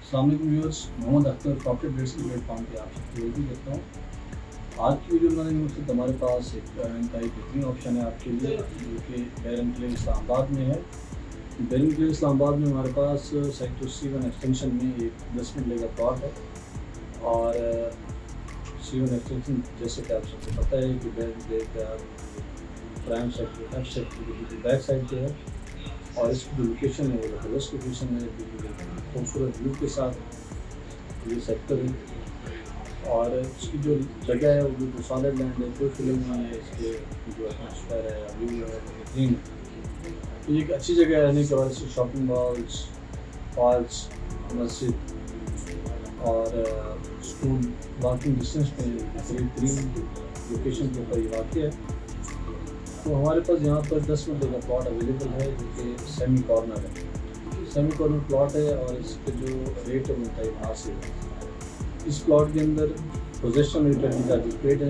अस्सलाम वालेकुम viewers, Mohammad Akhtar property trades के प्लेटफॉर्म पे आप सबको वेलकम करता हूँ। आज की वीडियो बनाने के मकसद हमारे पास एक इंतहाई बेहतरीन ऑप्शन है आपके लिए, जो कि बैरनक्लेव इस्लामाबाद में है। बैरनक्लेव इस्लामाबाद में हमारे पास सेक्टर C1 एक्सटेंशन में एक 10 मरले का प्लॉट है। और C1 एक्सटेंशन जैसे कि आप सबको पता है कि बैरनक्लेव का प्राइम सेक्टर एफ सेक्टर की बैक साइड पे है, और इसकी जो लोकेशन है वो ज़बरदस्त लोकेशन है, बिल्कुल खूबसूरत व्यू के साथ ये सेक्टर है। और इसकी जो जगह है वो बिल्कुल सॉलिड लैंड है, कोई फिलिंग नहीं है, इसके जो एटमॉस्फेयर है व्यू है बेहतरीन है। तो ये एक अच्छी जगह है रहने के बाद से शॉपिंग मॉल्स, पार्क्स, मस्जिद और स्कूल वॉकिंग डिस्टेंस में बेहतरीन लोकेशन के ऊपर ये वाक़ है। तो हमारे पास यहाँ पर 10 मरले का प्लॉट अवेलेबल है, जो कि सेमी कॉर्नर है। सेमी कॉर्नर प्लॉट है और इसके जो रेट है वो इंतहाई मुनासिब है। इस प्लॉट के अंदर पोजेशन रिटर्न का पेड है,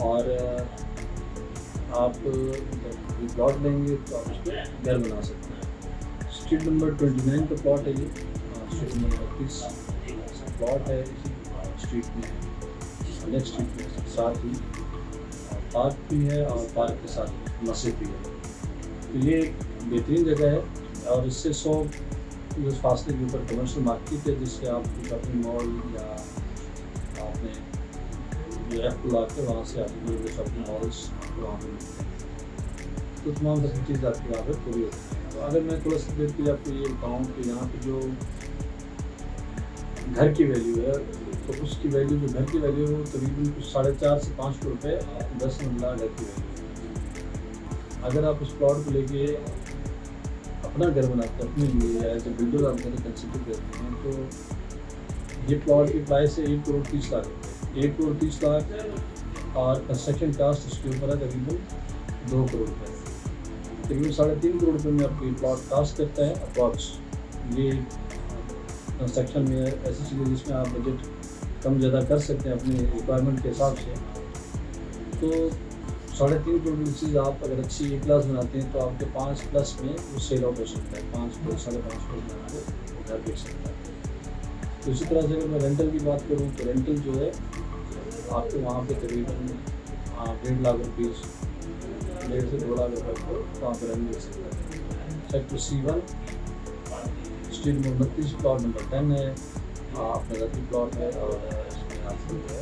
और आप जब ये प्लॉट लेंगे तो आप उस पर घर बना सकते हैं। स्ट्रीट नंबर 29 का प्लॉट है ये। स्ट्रीट नंबर 30 प्लॉट है इसी स्ट्रीट में, नेक्स्ट स्ट्रीट में साथ ही पार्क भी है और पार्क के साथ मस्जिद भी है। तो ये एक बेहतरीन जगह है, और इससे 100 गज फासले के ऊपर कमर्शियल मार्केट है, जिससे आप शॉपिंग मॉल या आपने जो ऐप को ला के वहाँ से आपको शॉपिंग मॉल्स वहाँ पर मिलते हैं। तो तमाम फैसिलिटीज़ आपकी वहाँ पर पूरी होती हैं। तो अगर मैं थोड़ा सा देर के लिए आपको ये बताऊँ कि यहाँ पर जो घर की वैल्यू है, तो उसकी वैल्यू जो घर की वैल्यू है वो तकरीबन कुछ 4.5 से 5 करोड़ रुपये 10 मरला घर की वैल्यू है। अगर आप उस प्लॉट को लेके अपना घर बनाते हैं अपने लिए या एज ए बिल्डर आप घर कंसिडर करते हैं, तो ये प्लॉट की प्राइस है 1 करोड़ 30 लाख रुपये। 1 करोड़ 30 लाख और कंस्ट्रक्शन कास्ट इसके ऊपर है तकरीबन 2 करोड़ रुपये। तकरीबन 3.5 करोड़ रुपये में आपको ये प्लॉट कास्ट करता है अप्रॉक्स। ये कंस्ट्रक्शन में ऐसी चीज़ें जिसमें आप बजट कम ज़्यादा कर सकते हैं अपने रिक्वायरमेंट के हिसाब से। तो 3.5 करोड़ की चीज़ आप अगर अच्छी ए क्लास बनाते हैं तो आपके 5+ में वो सेल आउट हो सकता है। 5 करोड़ 5.5 करोड़ में आपको घर बिक सकता है। तो इसी तरह से अगर मैं रेंटल की बात करूँ तो रेंटल जो है आपको वहाँ पे तकरीबन 1.5 लाख रुपये 1.5 से 2 लाख रुपये को वहाँ पर रेंट मिल सकता है। Sector C1 street number 29 plot number 10 है। आप नगदी प्लॉट है, और इसमें आपको जो है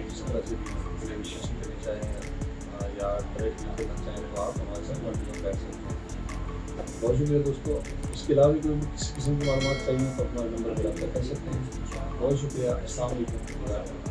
जिस तरह से रजिस्ट्रेशन करनी चाहें या डायरेक्ट करना चाहें तो आप हमारे साथ कॉन्टेक्ट कर सकते हैं। बहुत शुक्रिया दोस्तों। इसके अलावा भी कोई किसी किस्म की मालूमात चाहिए तो अपना नंबर पर रब्ता कर सकते हैं। बहुत शुक्रिया। अस्सलाम वालेकुम।